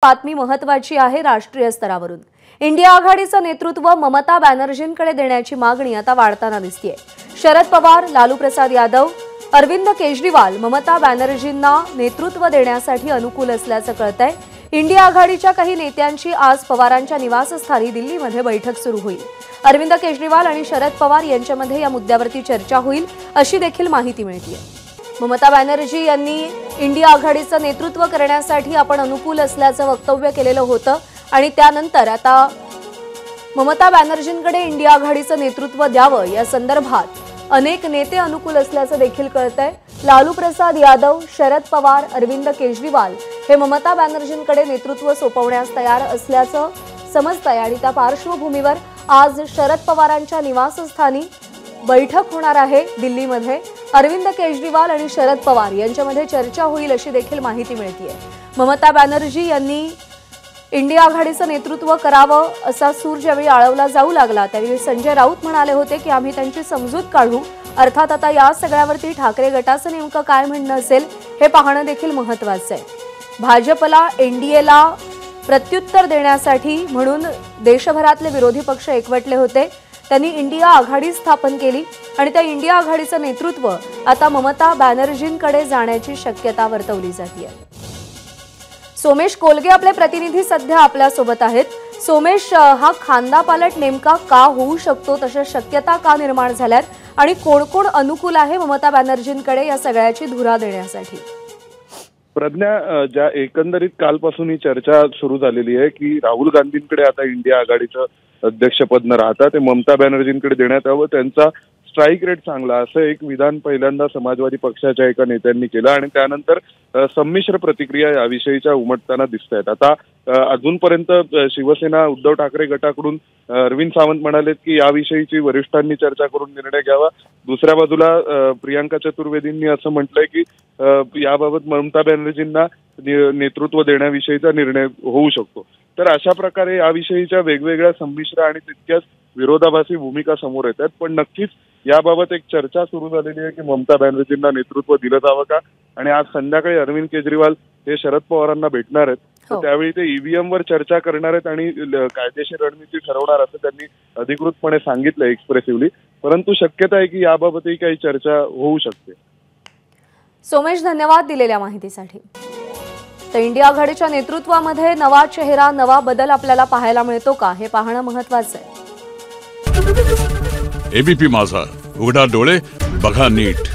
बातमी महत्त्वाची आहे राष्ट्रीय स्तरावरून। इंडिया आघाडीचं नेतृत्व ममता बॅनर्जींकडे देण्याची मागणी आता वाढताना दिसतेय। शरद पवार, लालू प्रसाद यादव, अरविंद केजरीवाल ममता बॅनर्जींना नेतृत्व देण्यासाठी अनुकूल असल्याचं कळतंय। इंडिया आघाडीच्या काही नेत्यांची आज पवारांच्या निवासस्थानी दिल्लीमध्ये बैठक सुरू होईल। अरविंद केजरीवाल आणि शरद पवार यांच्यामध्ये या मुद्द्यावरती चर्चा होईल अशी देखील माहिती मिळतेय। ममता बॅनर्जी यांनी इंडिया आघाडीचं नेतृत्व करण्यासाठी आपण अनुकूल असल्याचं वक्तव्य केलेलं होतं आणि त्यानंतर आता ममता बॅनर्जींकडे इंडिया आघाडीचं नेतृत्व द्यावं या संदर्भात अनेक नेते अनुकूल असल्याचं देखील कळतंय। लालू प्रसाद यादव, शरद पवार, अरविंद केजरीवाल हे ममता बॅनर्जींकडे नेतृत्व सोपवण्यास तयार असल्याचं समजतंय आणि त्या पार्श्वभूमीवर आज शरद पवारांच्या निवासस्थानी बैठक होणार आहे दिल्लीमध्ये। अरविंद केजरीवाल आणि शरद पवार यांच्यामध्ये चर्चा होईल अशी देखील माहिती मिळतेय। ममता बॅनर्जी यांनी इंडिया आघाडीचं नेतृत्व करावं असा सूर ज्यावेळी आळवला जाऊ लागला त्यावेळी संजय राऊत म्हणाले होते की आम्ही त्यांची समजूत काढू। अर्थात आता या सगळ्यावरती ठाकरे गटाचं नेमकं काय म्हणणं असेल हे पाहणं देखील महत्त्वाचं आहे। भाजपला एनडीएला प्रत्युत्तर देण्यासाठी म्हणून देशभरातले विरोधी पक्ष एकवटले होते। त्यांनी इंडिया आघाडी स्थापन केली आणि त्या इंडिया आघाडीचं नेतृत्व आता ममता बॅनर्जींकडे जाण्याची शक्यता वर्तवली जाते। सोमेश कोलगे आपले प्रतिनिधी सध्या आपल्या सोबत आहेत। सोमेश, हा खांदापालट नेमका का होऊ शकतो, तशा शक्यता का निर्माण झाल्यात आणि कोण कोण अनुकूल आहे ममता बॅनर्जींकडे या सगळ्याची धुरा देण्यासाठी? प्रज्ञा, ज्या एकंदरीत कालपासून ही चर्चा सुरू झालेली आहे की राहुल गांधींकडे आता इंडिया आघाडीचं अध्यक्षपद न राहता ते ममता बॅनर्जींकडे देण्यात यावं, त्यांचा स्ट्राईक रेट चांगला असं एक विधान पहिल्यांदा समाजवादी पक्षाच्या एका नेत्यांनी केलं आणि त्यानंतर संमिश्र प्रतिक्रिया याविषयीच्या उमटताना दिसत आहेत। आता अजूनपर्यंत शिवसेना उद्धव ठाकरे गटाकडून अरविंद सावंत म्हणालेत की याविषयीची वरिष्ठांनी चर्चा करून निर्णय घ्यावा। दुसऱ्या बाजूला प्रियांका चतुर्वेदींनी असं म्हटलंय की याबाबत ममता बॅनर्जींना नेतृत्व देण्याविषयीचा निर्णय होऊ शकतो। तर अशा प्रकारे याविषयीच्या वेगवेगळ्या संमिश्र आणि तितक्याच विरोधाभासी भूमिका समोर येतात। पण नक्कीच याबाबत एक चर्चा सुरू झालेली आहे की ममता बॅनर्जींना नेतृत्व दिलं जावं का, आणि आज संध्याकाळी अरविंद केजरीवाल हे शरद पवारांना भेटणार आहेत, तर त्यावेळी ते ईव्हीएम वर चर्चा करणार आहेत आणि कायदेशीर रणनीती ठरवणार असं त्यांनी अधिकृतपणे सांगितलं एक्सप्रेसिव्हली। परंतु शक्यता आहे की याबाबतही काही चर्चा होऊ शकते। सोमेश, धन्यवाद दिलेल्या माहितीसाठी। तर इंडिया आघाडीच्या नेतृत्वामध्ये नवा चेहरा, नवा बदल आपल्याला पाहायला मिळतो का हे पाहणं महत्त्वाचं आहे। एबीपी माझा, उघडा डोळे बघा नीट।